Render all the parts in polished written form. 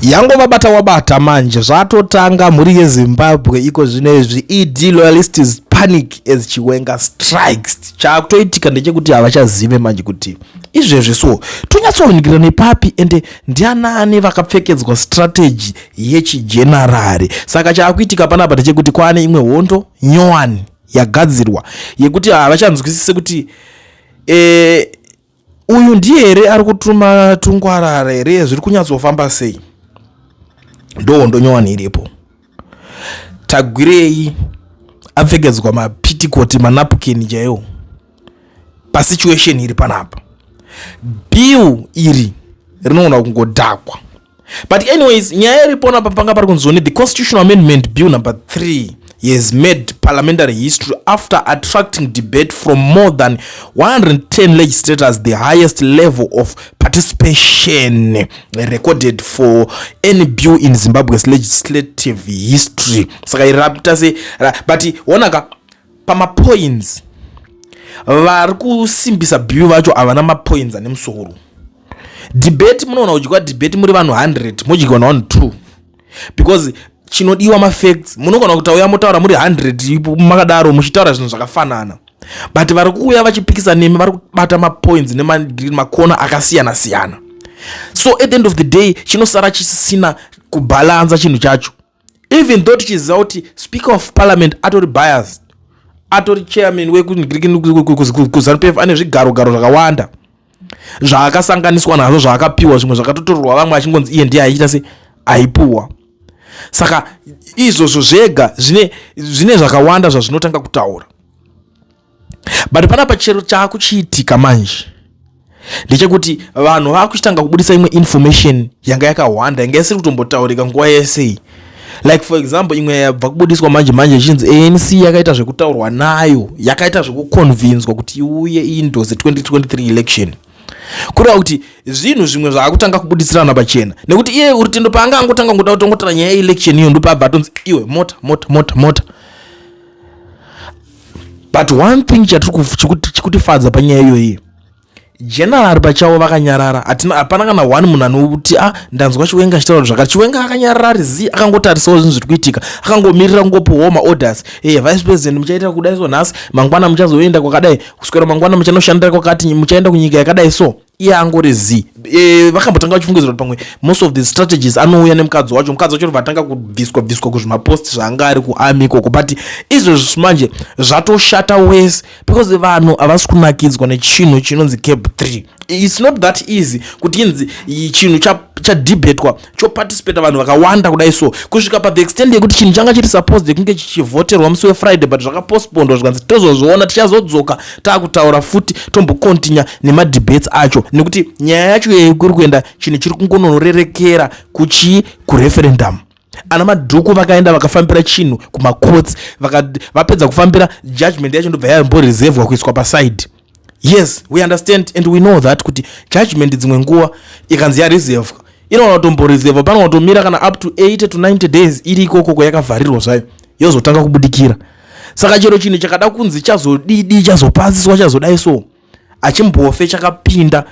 yango vabata wabata manje zvatotanga mhuri yeZimbabwe iko zvinezvi loyalists panic as Chiwenga strikes. Chakutoitika ndechekuti havachazive manje kuti izvezvi so tonyatsoonekera nepapi ende ndianani vakapfekedzwa strategy yechigenerari. Saka chakuitika panapa ndechekuti kwane imwe hondo nyowani yagadzirwa yekuti havachanzwisise kuti uyu ndiye here ari kutuma tungwarara here zviri kunyatsofamba sei. Ndo nyowani iripo. Tagwirei apfekedzwa mapitikoti manapukeni chaiwo pasituation iri panapa. Bill iri rinoona kungodhakwa. But anyways, nyaya iripo napa panga pari kunzoni the Constitutional Amendment Bill number 3 has made parliamentary history after attracting debate from more than 110 legislators, the highest level of participation recorded for any bill in Zimbabwe's legislative history. Saka irapita se but onaka pama points vari kusimbisa bill vacho avana ma points ane musoro. Debate munoona uchikwa debate muri vanhu 100 mujikwa na 2 because chinodiwa ma facts munogona kutaura motaura muri 100 makadaro muchitaura zvinhu zvakafanana, but vari kuuya vachipikisa nemi vari kubata ma points nemakona akasiyana siyana. So at the end of the day chinosara chisina kubalanza chinhu chacho, even though tichiziva kuti speaker of parliament atori biased, atori chairman wekuzanupf ane zvigaro zvakawanda zvaakasanganiswa nazvo zvaakapiwa, zvimwe zvakatotorwa vamwe achingonzi iye ndiye aiita se aipuwa. Saka izvozvo zvega zvine zvakawanda zvazvinotanga kutaura. But panapa chero chakuchiitika manje ndechekuti vanhu vakuchitanga kubudisa imwe information yanga yakawanda yanga isiri kutombotaurika nguva yese. Like for example imwe yabva kubudiswa manje ichinzi ANC yakaita zvekutaurwa nayo, yakaita zvekuconvincwa kuti iuye iendorse 2023 election. Kureva kuti zvinhu zvimwe zvakutanga kubudisirana pachena nekuti iye urutindo paanga angotanga ngoda kutongotara nyaya election iyo ndopabva atonzi iwe mota. But one thing chikutifadza panyaya iyoyi, general pachawo vakanyarara. Hapana kana one munhu anokuti ndanzwa Chiwenga achitaura zvakati. Chiwenga akanyarara ari zi akangotarisawo zvinhu zviri kuitika, akangomirira kungopiwa ma orders. Vice president muchaita kudai so nhasi, mangwana muchazoenda kwakadai, kuswera mangwana muchanoshandira kwakati, muchaenda kunyika yakadai so. Iye angori zi vakambotanga vachifungidzira kuti pamwe most of the strategies anouya nemukadzi wacho vatanga kubviswa kuzvimapost zvaanga ari kuarmy ikoko. But izvozvo manje zvatoshata wese because vanhu havasi kunakidzwa nechinhu chinonzi cap 3. It's not that easy kuti inzi chinhu chadebatwa choparticipate vanhu vakawanda kudai so kusvika pa the extent yekuti chinhu changa chiri supposed kunge chichivoterwa musi weFriday but zvakapostponedwa zvikanzi tozozviona tichazodzoka taakutaura futi tombokontinya nemadebates acho nekuti nyaya yacho kuri kuenda chinhu chiri kungonorerekera kureferendum. Ana madhuku vakaenda vakafambira chinhu kumacourts vapedza kufambira judgment yacho ndobva yamboreservwa kuiswa paside. Yes, we understand and we know that kuti judgment dzimwe nguva ikanzi yareservwa inoona tomboreservwa pano watomira kana up to 80 to 90 days iri ikoko yakavharirwa zvayo yozotanga kubudikira. Saka chero chinhu chakada kunzi chazodidi chazopasiswa chazodai so achimbofe chakapinda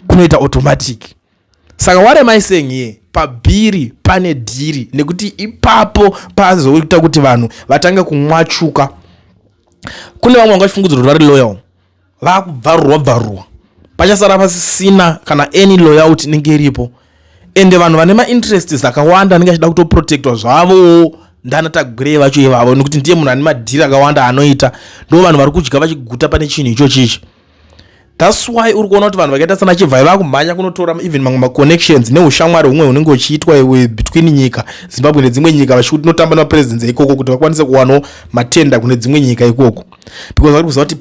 kunoita automatic. Saka what am I saying here? Pabhiri pane dhiri nekuti ipapo pazoita kuti vanhu vatange kumwachuka. Kune vamwe vangachifungudzira kuti vari loyal vakubvarurwa pachasara pasisina kana any loyalty inenge iripo, ende vanhu vane ma-interests akawanda anenge achida kutoprotectwa zvavo ndana Tagwirei vacho ivavo nekuti ndiye munhu ane madhiri akawanda anoita, ndo vanhu vari kudya vachiguta pane chinhu ichochichi. That's why uri kuona kuti vanhu vakaita sana Chivhai vakumhanya kunotora even mamwe ma-connections neushamwari humwe hunenge huchiitwa between nyika Zimbabwe nedzimwe nyika vachikuti notamba namapresidents ikoko kuti vakwanise kuwanawo matenda kune dzimwe nyika ikoko, because vari kuziva kuti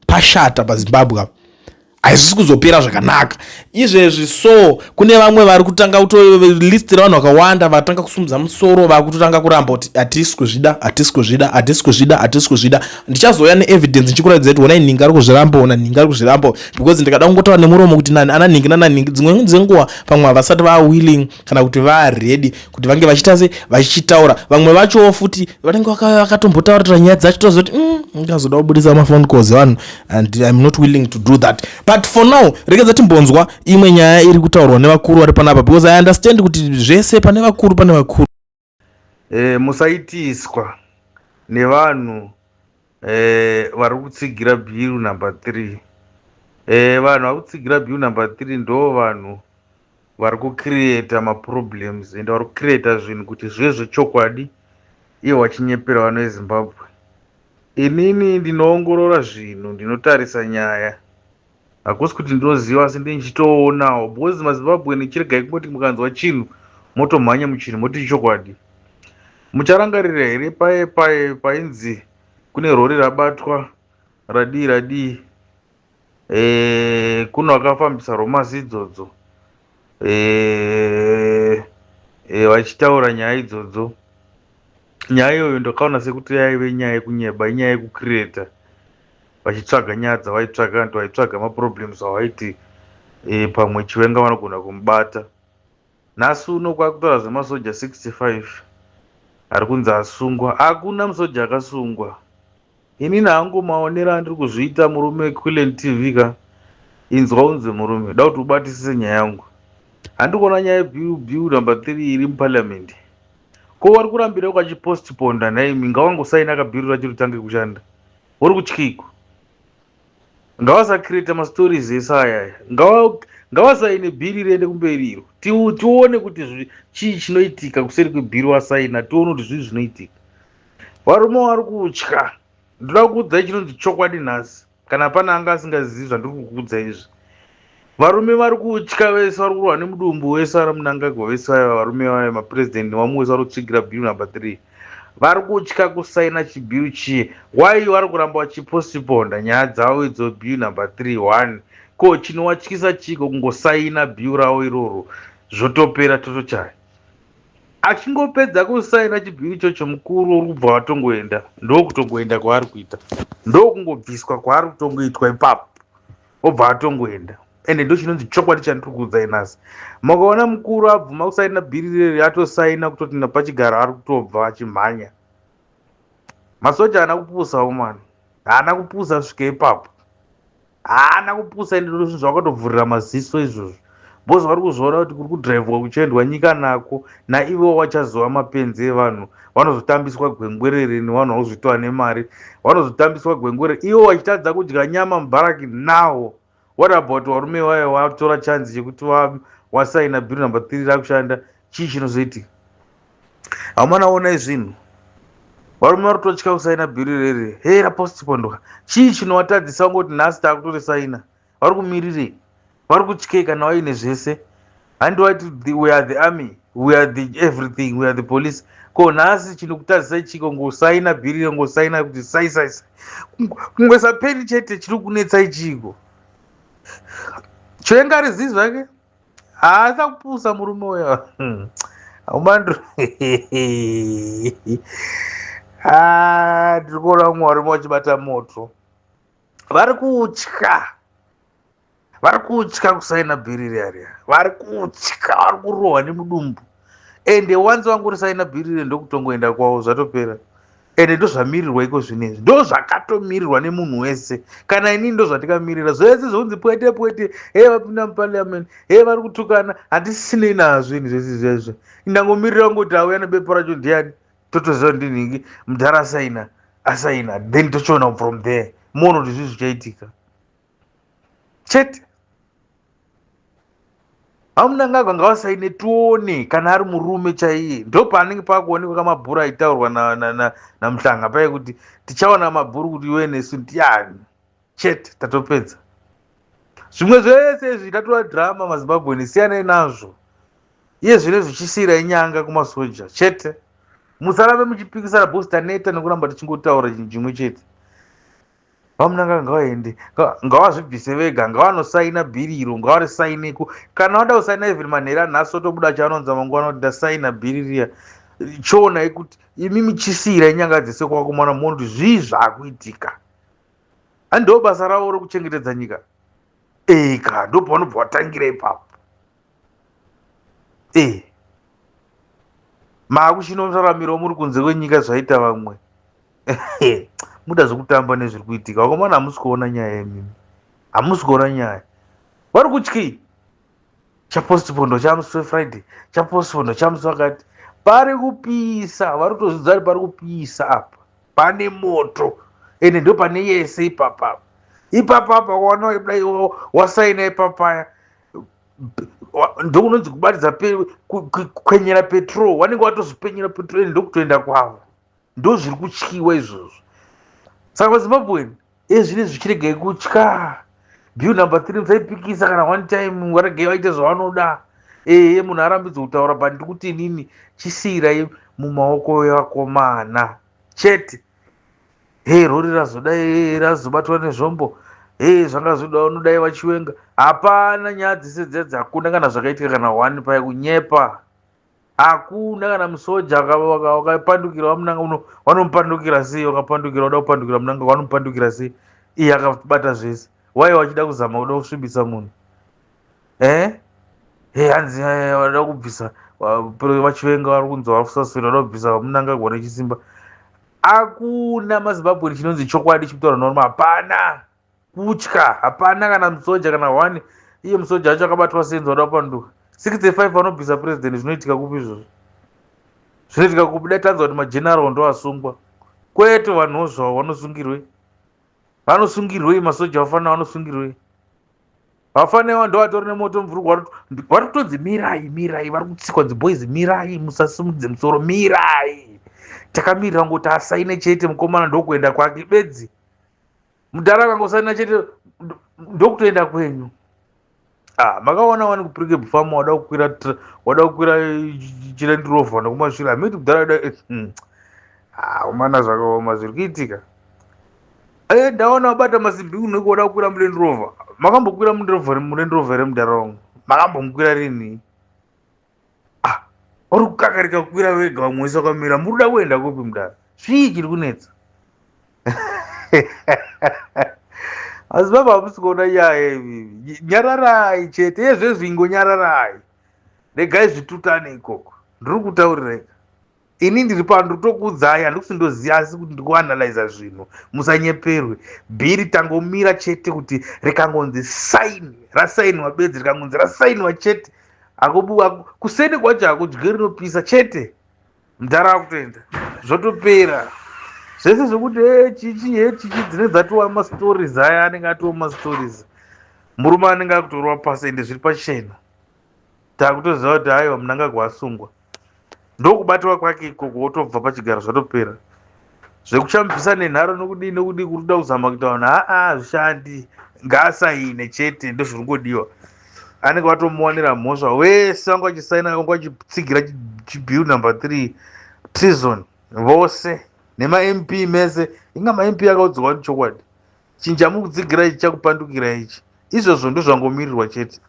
pashata paZimbabwe haizvisi kuzopera zvakanaka izvezvi. So kune vamwe vari kutanga kutolistira vanhu vakawanda vatanga kusumudza musoro vakutotanga kuramba kuti hatisi kuzvida. Ndichazoya neevidence ndichikuratidza kuti ona ningi ari kuzvirambo because ndikada kungotaura nemuromo kuti naningi dzimwe dzenguva pamwe havasati willing kana kuti ready kuti vange vachiita se vachichitaura. Vamwe vacho futi vanenge vakatombotaura nyaya dzacho tozoti ngazoda kubudisa phone calls vanhu and I'm not willing to do that. but for now rekedza timbonzwa imwe nyaya iri kutaurwa nevakuru vari panapa, because I understand kuti zvese pane vakuru. Musaitiswa nevanhu vari kutsigira bill number 3. Vanhu vari kutsigira bill number 3 ndo vanhu vari kucreata maproblems ende vari kucreata zvinhu kuti zvive zvechokwadi iye vachinyepera vanhu vezimbabwe. Inini ndinoongorora zvinhu, ndinotarisa nyaya, hakusi kuti ndinoziva asi ndichitoonawo, because mazimbabwe nichiregai kungoti mukanzwa chinhu motomhanya muchinhu moti chokwadi. Mucharangarira here painzi kune rori rabatwa radii kuno vakafambisa romasi idzodzo vachitaura nyaya idzodzo. Nyaya iyoyo ndakaona sekuti yaive nyaya yekunyeba, inyaya yekucreata, vachitsvaga nyaya dzavaitsvaga, vantu vaitsvaga maproblems avaiti pamwe chivenga vanogona kumubata. Nhasi uno kwakutaura zvemasoja 65 ari kunzi asungwa. Hakuna musoja akasungwa. Inini hangomaonera andiri kuzviita murume Quillen TV ka inzwa unze murume, da kuti ubatisise nyaya yangu. Handikuona nyaya bill number 3 iri muparliament. Ko vari kurambira ukachipostponda naimi, ngawangosaina kabhiru racho ritange kushanda. Uri kutyiko? Ngavasacreata mastories ese aya. Ngavasaine bhiri riende kumberi iro. Tione kuti chii chinoitika kuseri kwebhiri wasaina, tione kuti zvii zvinoitika. Varume vari kutya. Ndoda kukuudzai chinonzi chokwadi nhasi. Kana pana anga asingazivi zvandiri kukuudza izvi. Varume vari kutya vese, vari kurwa nemudumbu wese ari Mnangagwa vese aya varume vaya mapresident vamwe vese vari kutsigira bill number 3. Vari kutya kusaina chibhiru chiye. Why vari kuramba vachipostponda nyaya dzavo idzo bill number 3 1. Ko chinowatyisa chiko kungosaina bill ravo iroro zvotopera totochaya. Achingopedza kusaina chibhiru ichocho mukuru uri kubva vatongoenda. Ndokutongoenda kwaari kuita. Ndokungobviswa kwaari kutongoitwa ipapo. Obva atongoenda. Ende ndo chinonzi chokwadi chandiri kuudzai nhasi. Makaona mukuru abvuma kusaina bhiri reri atosaina kutoti napachigaro ari kutobva achimhanya. Masoja haana kupusa umani. Haana kupusa svike ipapo. Haana kupusa ende ndo zvinhu zvakatovhurira maziso izvozvo. Bozi vari kuzviona kuti kuri kudhiraivhwa kuchiendwa nyika nako, naivo vachazova mapenzi evanhu. Vanozotambiswa gwengwerere nevanhu vanozvitoa nemari. Vanozotambiswa gwengwerere ivo vachitadza kudya nyama mubaraki nawo. What about varume vaya vatora chanzi chekuti wasaina bill number 3 rakushanda? Chii chinozoitika? Hamanaona izvinhu. Varume vari kutotya kusaina bhiri rere. Hei rapostpondwa. Chii chinovatadzisa kungoti nhasi takutorisaina? Vari kumirirei? Vari kutyei kana vaine zvese? Handivati we are the army, we are the everything, we are the police. Ko nhasi chinokutadzisai chiko ngosaina bhiri, ngosaina kuti saisai. Kungosaperi chete chiri kunetsai chiko. Chivenga rizivi zvake haasa kupusa murume uya. Umandro ndiri kuona umwe varume vachibata moto. Vari kutya kusaina bhiri rari. Vari kutya, vari kurohwa nemudumbu. Ende wanzi vangorisaina bhiri rari ndokutongoenda kwavo zvatopera. Ende ndo zvamirirwa iko zvinezvi. Ndo zvakatomirirwa nemunhu wese. Kana inini ndo zvandikamirira. Zvese zvonzi pwete. Hei vapinda muparliament. Hei vari kutukana. Handisinei nazvo ini zvese izvezvo. Indangomirira kungoti auya nebepa racho ndiani. Totoziva ndinhingi. Mudhara asaina. Then tochiona from there. Mono kuti zvii zvichaitika. Chete. Mnangagwa ngavasaine tione kana ari murume chaiye. Ndo paanenge pakuonekwa kamabhuru aitaurwa naMuhlanga paya kuti tichaona mabhuru kuti iwe nesu ndiani. Chete tatopedza. Zvimwe zvese izvi tatova drama maZimbabwe, siyanai nazvo. Iye zvine zvichisiyira inyanga kumasoja. Chete. Musarambe muchipikisana booster neta nekuramba tichingotaura chinhu chimwe chete. Vamunangagwa ngavaende, ngavazvibvise vega, ngavanosaina bhiri iro, ngavarisaineko. Kana vada kusaina even manhera nhasi otobuda chaanonza mangwana kuti ndasaina bhiri riya. Chionai kuti imi muchisiyira inyanga dzese kwakumana muone kuti zvii zvaakuitika. Handiwo basa ravo rokuchengetedza nyika. Eka ndo pavanobva vatangira ipapo. Maakuchinoraramirawo muri kunze kwenyika zvaita vamwe. Muda zvokutamba nezviri kuitika. Vakomana hamusi kuona nyaya yemimi. hamusi kuona nyaya. Vari kutyi chapostpondo chamusi wefriday, chapostpondo chamusi wakati. Pari kupisa, vari kutozvidza kuti pari kupisa apa, pane moto, ende ndo pane yese ipapapa. Ipapapa wana wasaina ipapaya ndokunonzi kubatidza kwenyera petrol, wanenge watozvipenyera petrol, ende ndokutoenda kwavo. Ndo zviri kutyiwa izvozvo. Saka vazimbabweni ezvine zvichiregai kutya. Bill number 3 musaipikisa kana one time waregei vaite zvavanoda. Munhu arambidze kutaura pandiri kuti inini chisiyirai mumaoko evakomana chete. Rori razodai razobatwa nezvombo, zvanga zvoda unodai vachiwenga. Hapana nyaya dzese dzedzi, hakuna kana zvakaitika kana one pai kunyepa. Hakuna kana musoja wakapandukira wamunanga vanomupandukira sei, wakapandukira wada kupandukira munanga vanomupandukira sei. Iye akabata zvese. Wai wachida kuzama kuda kusvibisa munhu. Hanzi wada kubvisa vachivenga vari kunzi vari kusasira wada kubvisa vamunanga gone chisimba. Hakuna maZimbabwe chinonzi chokwadi chikutaura norma. Hapana kutya, hapana kana musoja kana one. Iye musoja acho akabatwa senzi wada kupanduka. 65 vanobvisa president, zvinoitika kupi izvozvo? Zvinoitika kupi? Dai tanzwa kuti majenerali ndo asungwa. Kwete vanhuwo zvavo vanosungirwei? Vanosungirwei masoja vafana vanosungirwei? Vafana ndo vatori nemoto mvurugwa vari kutonzi mirai, vari kutsikwa dziboys, mirai, musasimudze musoro, mirai. Takamirira ngoti asaine chete mukomana ndokuenda kwake bedzi. Mudhara akangosaina chete ndokutoenda kwenyu. Makaona wani kupirike bufama wada kukwira chirendirovha nekumashure. Hamiti kudhara umana zvakaoma zviri kuitika. Ndaona wabata masimbi unenge wada kukwira murendirovha. Makambokwira murendirovha remudhara wangu? Makambomukwira rini? Uri kukakarika kukwira wega, vamwe wese wakamira. Muri kuda kuenda kupi mudhara? Zvii chiri kunetsa? Asi baba hamusi kuona nyaya ivivi. Nyararai chete, yezvezvi ingonyararai. Regai zvitutane ikoko. Ndiri kutaurira. Ini ndiri pano ndiri kutokuudzai, handisi ndoziva asi kuti ndiri kuanalyza zvinhu. Musanyeperwe. Bhiri tangomira chete kuti rikangonzi saini, rasainiwa bedzi, rikangonzi rasainiwa chete. Kuseni kwacho hakudyi rinopisa chete. Mudhara akutoenda. Zvotopera. Zvese zvokuti chichi dzinenge dzatova mastories aya anenge atova mastories. Murume anenge akutorwa pasi ende zviri pachena. Takutoziva kuti aiwa munangagwa asungwa. Ndokubatwa kwake ikoko wotobva pachigaro zvatopera. Zvekuchambisa nenharo nokudii kuri kuda kuzama kuita vanhu zvishandi. Ngaasaine chete ndo zviri ngodiwa. Anenge watomuwanira mhosva wese wanga wachisaina wanga wachitsigira bill number 3 treason vose nema-MP mese. Inga ma-MP akaudzwa kuti chokwadi chinja mukutsigira ichi chakupandukira ichi. Izvozvo ndo zvangomirirwa chete.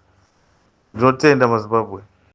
Ndinotenda maZimbabwe.